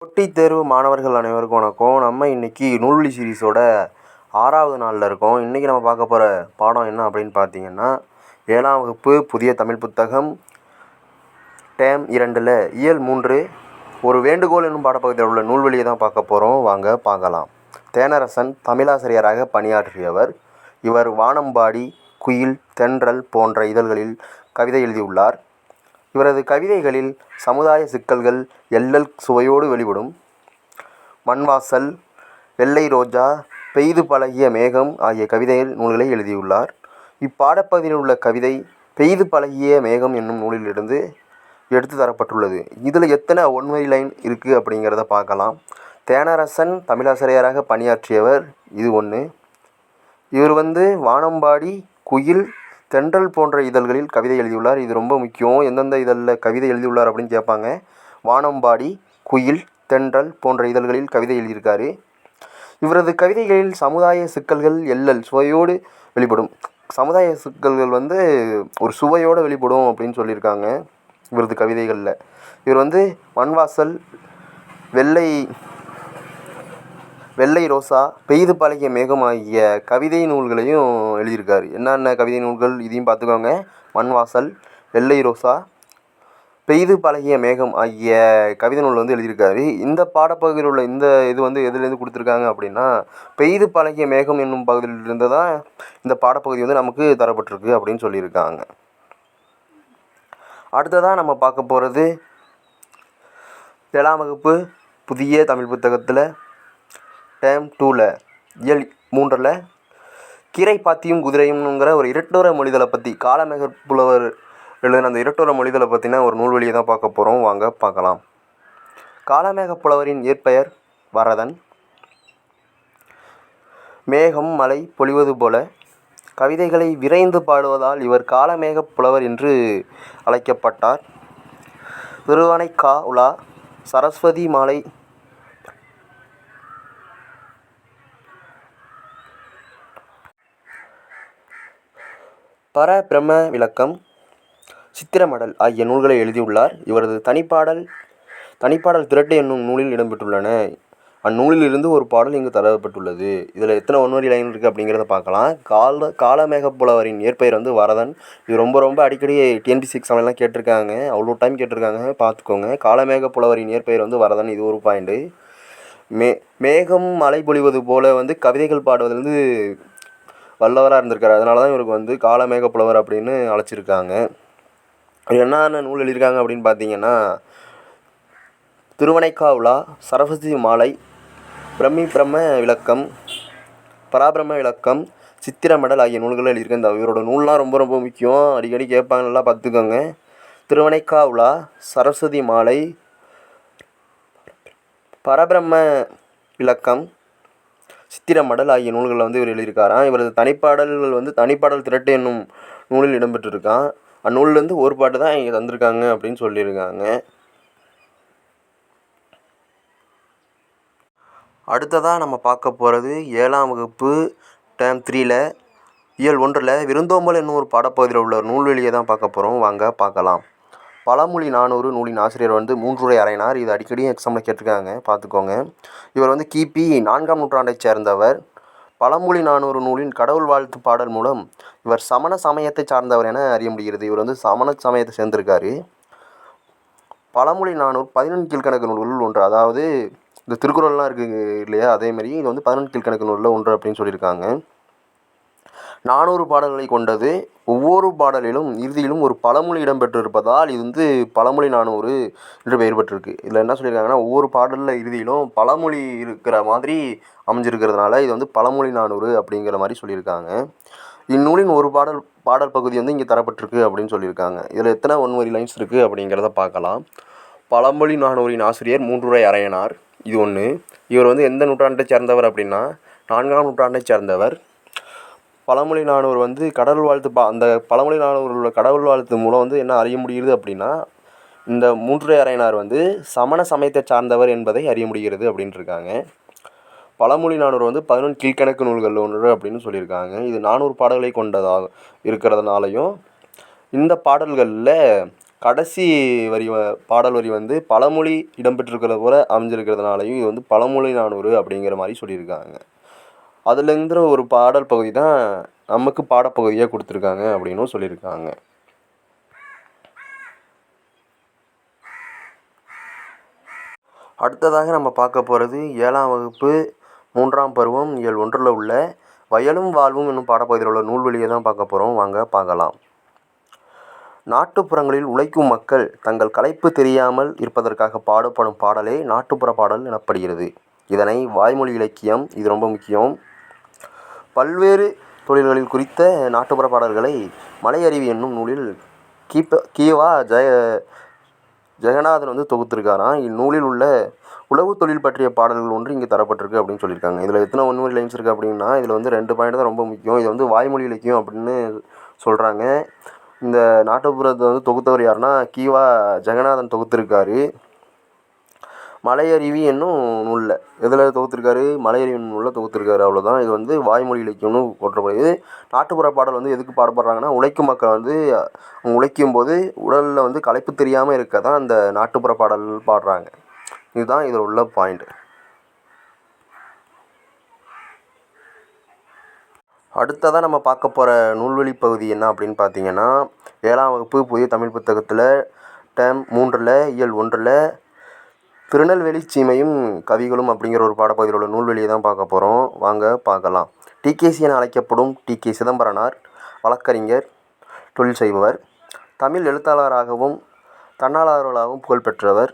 போட்டித் தேர்வு மாணவர்கள் அனைவருக்கும் வணக்கம். நம்ம இன்னைக்கு நூல்வழி சீரிஸோட 6வது நாளில் இருக்கோம். இன்றைக்கி நம்ம பார்க்க போகிற பாடம் என்ன அப்படின்னு பார்த்தீங்கன்னா, 7ஆம் வகுப்பு புதிய தமிழ் புத்தகம் டேம் 2ல் இயல் 3 ஒரு வேண்டுகோள் என்னும் பாடப்பகுதியில் உள்ள நூல்வழியை தான் பார்க்க போகிறோம். வாங்க பார்க்கலாம். தேனரசன் தமிழாசிரியராக பணியாற்றியவர். இவர் வானம்பாடி, குயில், தென்றல் போன்ற இதழ்களில் கவிதை எழுதியுள்ளார். இவரது கவிதைகளில் சமுதாய சிக்கல்கள் எள்ளல் சுவையோடு வெளிப்படும். மண்வாசல், வெள்ளை ரோஜா, பெய்து பழகிய மேகம் ஆகிய கவிதை நூல்களை எழுதியுள்ளார். இப்பாடப்பகுதியில் உள்ள கவிதை பெய்து பழகிய மேகம் என்னும் நூலிலிருந்து எடுத்து தரப்பட்டுள்ளது. இதில் எத்தனை ஒன்வரி லைன் இருக்குது அப்படிங்கிறத பார்க்கலாம். தேனரசன் தமிழாசிரியராக பணியாற்றியவர், இது ஒன்று. இவர் வானம்பாடி, குயில், தென்றல் போன்ற இதழ்களில் கவிதை எழுதியுள்ளார். இது ரொம்ப முக்கியம். எந்தெந்த இதழில் கவிதை எழுதியுள்ளார் அப்படின்னு கேட்பாங்க. வானம்பாடி, குயில், தென்றல் போன்ற இதழ்களில் கவிதை எழுதியிருக்காரு. இவரது கவிதைகளில் சமுதாய சிக்கல்கள் எள்ளல் சுவையோடு வெளிப்படும். சமுதாய சிக்கல்கள் ஒரு சுவையோடு வெளிப்படும் அப்படின்னு சொல்லியிருக்காங்க இவரது கவிதைகளில். இவர் மண்வாசல், வெள்ளை ரோசா, பெய்து பழகிய மேகம் ஆகிய கவிதை நூல்களையும் எழுதியிருக்காரு. என்னென்ன கவிதை நூல்கள் இதையும் பார்த்துக்கோங்க. மண்வாசல், வெள்ளை ரோசா, பெய்து பழகிய மேகம் ஆகிய கவிதை நூல் எழுதியிருக்காரு. இந்த பாடப்பகுதியில் உள்ள இந்த இது எதுலேருந்து கொடுத்துருக்காங்க அப்படின்னா, பெய்து பழகிய மேகம் என்னும் பகுதியிலிருந்து தான் இந்த பாடப்பகுதி நமக்கு தரப்பட்டிருக்கு அப்படின்னு சொல்லியிருக்காங்க. அடுத்ததாக நம்ம பார்க்க போகிறது 7ஆம் வகுப்பு புதிய தமிழ் புத்தகத்தில் டேம் 2ல் இயல் 3ல் கீரை பாத்தியும் குதிரையும்ங்கிற ஒரு இரட்டோர மொழிதலை பற்றி, காலமேக புலவர் எழுதின அந்த இரட்டோர மொழிதலை பற்றின ஒரு நூல்வழியை தான் பார்க்க போகிறோம். வாங்க பார்க்கலாம். காலமேக புலவரின் இயற்பெயர் வரதன். மேகம் மழை பொழிவது போல கவிதைகளை விரைந்து பாடுவதால் இவர் காலமேக புலவர் என்று அழைக்கப்பட்டார். திருவானைக்கா உலா, சரஸ்வதி மாலை, பரபிரம்ம விளக்கம், சித்திரமடல் ஆகிய நூல்களை எழுதியுள்ளார். இவரது தனிப்பாடல் திரட்டு என்னும் நூலில் இடம்பெற்றுள்ளன. அந்நூலிலிருந்து ஒரு பாடல் இங்கு தரப்பட்டுள்ளது. இதில் எத்தனை ஒன்வரி லைன் இருக்குது அப்படிங்கிறத பார்க்கலாம். காலமேக புலவரின் இயற்பெயர் வரதன். இது ரொம்ப அடிக்கடி TNPSC எக்ஸாம்லாம் கேட்டிருக்காங்க. அவ்வளோ டைம் கேட்டிருக்காங்க, பார்த்துக்கோங்க. காலமேக புலவரின் இயற்பெயர் வரதன். இது ஒரு பாயிண்ட்டு. மேகம் மழை பொழிவது போல கவிதைகள் பாடுவதிலிருந்து வல்லவராக இருந்திருக்காரு. அதனால தான் இவருக்கு காலமேக புலவர் அப்படின்னு அழைச்சிருக்காங்க. என்னென்ன நூல் எழுதியிருக்காங்க அப்படின்னு பார்த்தீங்கன்னா, திருவனைக்கா உலா, சரஸ்வதி மாலை, பிரம்ம விளக்கம், பராபிரம்ம விளக்கம், சித்திரமடல் ஆகிய நூல்கள் எழுதியிருக்கேன். இந்த இவரோட நூல்லாம் ரொம்ப முக்கியம். அடிக்கடி கேட்பாங்க, நல்லா பார்த்துக்கோங்க. திருவனைக்கா உலா, சரஸ்வதி மாலை, பரபிரம்ம விளக்கம், சித்திரமடல் ஆகிய நூல்களில் இவர் எழுதியிருக்காராம். இவரது தனிப்பாடல்கள் தனிப்பாடல் திரட்டு என்னும் நூலில் இடம்பெற்றிருக்கான். அந்நூல்லேருந்து ஒரு பாட்டு தான் இங்கே தந்திருக்காங்க அப்படின்னு சொல்லியிருக்காங்க. அடுத்ததாக நம்ம பார்க்க போகிறது 7ஆம் வகுப்பு டேம் 3ல் இயல் 1ல் விருந்தோம்பல் என்னும் ஒரு பாடப்பகுதியில் உள்ள நூல்வழியை தான் பார்க்க போகிறோம். வாங்க பார்க்கலாம். பழமொழி 400 நூலின் ஆசிரியர் மூன்றுரை அறையினார். இது அடிக்கடி எக்ஸாமில் கேட்டிருக்காங்க, பார்த்துக்கோங்க. இவர் கிபி 4ஆம் நூற்றாண்டைச் சேர்ந்தவர். பழமொழி 400 நூலின் கடவுள் வாழ்த்து பாடல் மூலம் இவர் சமண சமயத்தை சார்ந்தவர் என அறிய முடிகிறது. இவர் சமண சமயத்தை சேர்ந்திருக்காரு. பழமொழி 400 11 கீழ்கணக்கு நூல்களில் ஒன்று. அதாவது இந்த திருக்குறள்லாம் இருக்குது இல்லையா, அதேமாதிரி இது 11 கீழ்கணக்கு நூலில் ஒன்று அப்படின்னு சொல்லியிருக்காங்க. 400 பாடல்களை கொண்டது. ஒவ்வொரு பாடலிலும் இறுதியிலும் ஒரு பழமொழி இடம்பெற்றிருப்பதால் இது பழமொழி 400 என்று பெயர் பெற்றிருக்கு. இதில் என்ன சொல்லியிருக்காங்கன்னா, ஒவ்வொரு பாடலில் இறுதியிலும் பழமொழி இருக்கிற மாதிரி அமைஞ்சிருக்கிறதுனால இது பழமொழி 400 அப்படிங்கிற மாதிரி சொல்லியிருக்காங்க. இந்நூலின் ஒரு பாடல் பகுதி இங்கே தரப்பட்டிருக்கு அப்படின்னு சொல்லியிருக்காங்க. இதில் எத்தனை ஒன்வரி லைன்ஸ் இருக்குது அப்படிங்கிறத பார்க்கலாம். பழமொழி 400 ஆசிரியர் மூன்றுரை அறையனார். இது ஒன்று. இவர் எந்த நூற்றாண்டை சேர்ந்தவர் அப்படின்னா 4ஆம் நூற்றாண்டை சேர்ந்தவர். பழமொழி 400 கடவுள் வாழ்த்து அந்த பழமொழி 400 உள்ள கடவுள் வாழ்த்து மூலம் என்ன அறிய முடிகிறது அப்படின்னா, இந்த மூன்றுரை அறையினார் சமண சமயத்தை சார்ந்தவர் என்பதை அறிய முடிகிறது அப்படின்ட்டு இருக்காங்க. பழமொழி 400 11 கீழ்கணக்கு நூல்கள் ஒன்று அப்படின்னு சொல்லியிருக்காங்க. இது 400 பாடல்களை கொண்டதாக இருக்கிறதுனாலையும் இந்த பாடல்களில் கடைசி வரி பாடல் வரி வந்து பழமொழி இடம்பெற்றிருக்கிறது போல அமைஞ்சிருக்கிறதுனாலையும் இது வந்து பழமொழி நானூறு அப்படிங்கிற மாதிரி சொல்லியிருக்காங்க. அதுலேருந்து ஒரு பாடல் பகுதி தான் நமக்கு பாடப்பகுதியாக கொடுத்துருக்காங்க அப்படின்னும் சொல்லியிருக்காங்க. அடுத்ததாக நம்ம பார்க்க போகிறது 7ஆம் வகுப்பு 3ஆம் பருவம் இயல் 1ல் உள்ள வயலும் வாழ்வும் என்னும் பாடப்பகுதியில் உள்ள நூல்வழியை தான் பார்க்க போகிறோம். வாங்க பார்க்கலாம். நாட்டுப்புறங்களில் உழைக்கும் மக்கள் தங்கள் களைப்பு தெரியாமல் இருப்பதற்காக பாடப்படும் பாடலே நாட்டுப்புற பாடல் எனப்படுகிறது. இதனை வாய்மொழி இலக்கியம், இது ரொம்ப முக்கியம், பல்வேறு தொழில்களில் குறித்த நாட்டுப்புற பாடல்களை மலையருவி என்னும் நூலில் கீவா ஜெகநாதன் வந்து தொகுத்திருக்காராம். இந்நூலில் உள்ள உழவு தொழில் பற்றிய பாடல்கள் ஒன்று இங்கே தரப்பட்டிருக்கு அப்படின்னு சொல்லியிருக்காங்க. இதில் எத்தனை ஒன்வரி லைன்ஸ் இருக்குது அப்படின்னா, இதில் வந்து 2 பாயிண்ட் தான் ரொம்ப முக்கியம். இது வந்து வாய்மொழி இலக்கியம் அப்படின்னு சொல்கிறாங்க. இந்த நாட்டுப்புறத்தை வந்து தொகுத்தவர் யாருன்னா கீவா ஜெகநாதன் தொகுத்திருக்காரு. மலையருவி என்னும் நூலில் எதில் தொகுத்திருக்காரு? மலையருவி நூலில் தொகுத்திருக்காரு. அவ்வளோதான். இது வந்து வாய்மொழி இலக்கியம்னு போற்றப்படுது. நாட்டுப்புற பாடல் வந்து எதுக்கு பாடப்படுறாங்கன்னா, உழைக்கும் மக்கள் வந்து உழைக்கும் போது உடலில் வந்து களைப்பு தெரியாமல் இருக்க தான் அந்த நாட்டுப்புற பாடல் பாடுறாங்க. இதுதான் இதில் உள்ள பாயிண்ட். அடுத்ததாக நம்ம பார்க்க போகிற நூல்வழி பகுதி என்ன அப்படின்னு பார்த்தீங்கன்னா, 7ஆம் வகுப்பு புதிய தமிழ் புத்தகத்தில் டேர்ம் 3ல் இயல் 1ல் திருநெல்வேலி சீமையும் கவிகளும் அப்படிங்கிற ஒரு பாடப்பகுதியில் உள்ள நூல்வழியை தான் பார்க்க போகிறோம். வாங்க பார்க்கலாம். டிகேசி என அழைக்கப்படும் டி.கே. சிதம்பரனார் வழக்கறிஞர், தொழில் செய்பவர், தமிழ் எழுத்தாளராகவும் தன்னாளராகவும் புகழ்பெற்றவர்,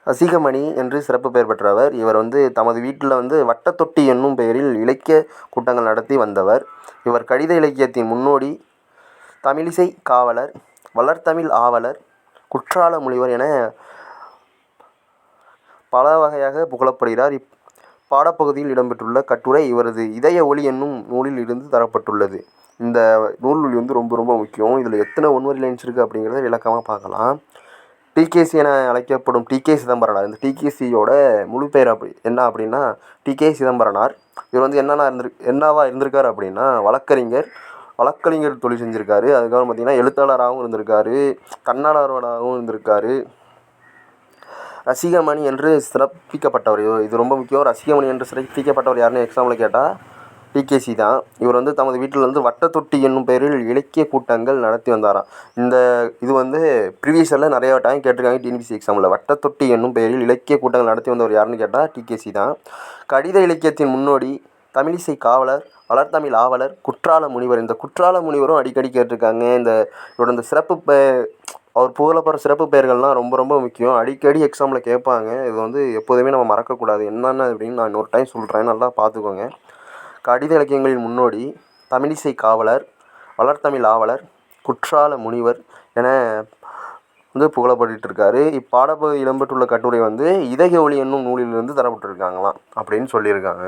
ரசிகமணி என்று சிறப்பு பெயர் பெற்றவர். இவர் வந்து தமது வீட்டில் வந்து வட்டத்தொட்டி என்னும் பெயரில் இலக்கிய கூட்டங்கள் நடத்தி வந்தவர். இவர் கடித இலக்கியத்தின் முன்னோடி, தமிழிசை காவலர், வளர்தமிழ் ஆவலர், குற்றால முனிவர் என பல வகையாக புகழப்படுகிறார். இப்பாடப்பகுதியில் இடம்பெற்றுள்ள கட்டுரை இவரது இதய ஒளி என்னும் நூலில் இருந்து தரப்பட்டுள்ளது. இந்த நூல் வந்து ரொம்ப ரொம்ப முக்கியம். இதில் எத்தனை ஒன்வரி லைன்ஸ் இருக்குது அப்படிங்கிறத விளக்கமாக பார்க்கலாம். டிகேசி என அழைக்கப்படும் டி.கே. சிதம்பரனார். இந்த டிகேசியோட முழு பெயர் என்ன அப்படின்னா டி.கே. சிதம்பரனார். இவர் வந்து என்னவா இருந்திருக்காரு அப்படின்னா வழக்கறிஞர் தொழில் செஞ்சுருக்காரு. அதுக்கப்புறம் பார்த்திங்கன்னா எழுத்தாளராகவும் இருந்திருக்காரு, தன்னாளராகவும் இருந்திருக்காரு, ரசிகமணி என்று சிறப்பிக்கப்பட்டவர். இது ரொம்ப முக்கியம். ரசிகமணி என்று சிறப்பிக்கப்பட்டவர் யாருன்னு எக்ஸாம்பிள் கேட்டால் டிகேசி தான். இவர் வந்து தமது வீட்டில் வந்து வட்டத்தொட்டி என்னும் பெயரில் இலக்கிய கூட்டங்கள் நடத்தி வந்தாராம். இது வந்து ப்ரீவியஸில் நிறைய டைம் கேட்டிருக்காங்க டிஎன்பிஎஸ்சி எக்ஸாமில். வட்டத்தொட்டி என்னும் பெயரில் இலக்கிய கூட்டங்கள் நடத்தி வந்தவர் யாருன்னு கேட்டால் டிகேசி தான். கடித இலக்கியத்தின் முன்னோடி, தமிழிசை காவலர், வளர்தமிழ் ஆவலர், குற்றால முனிவர். இந்த குற்றால முனிவரும் அடிக்கடி கேட்டிருக்காங்க. இவரோட இந்த சிறப்பு அவர் புகழப்படுற சிறப்பு பெயர்கள்லாம் ரொம்ப ரொம்ப முக்கியம். அடிக்கடி எக்ஸாமில் கேட்பாங்க. இது வந்து எப்போதுமே நம்ம மறக்கக்கூடாது. என்னென்ன அப்படின்னு நான் இன்னொரு டைம் சொல்கிறேன், நல்லா பார்த்துக்கோங்க. கடித இலக்கியங்களின் முன்னோடி, தமிழிசை காவலர், வளர்தமிழ் ஆவலர், குற்றால முனிவர் என வந்து புகழப்பட்டு இருக்காரு. இப்பாடப்பகுதியில் இடம்பெற்றுள்ள கட்டுரை வந்து இதய ஒளி என்னும் நூலிலிருந்து தரப்பட்டிருக்காங்களாம் அப்படின்னு சொல்லியிருக்காங்க.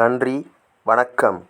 நன்றி, வணக்கம்.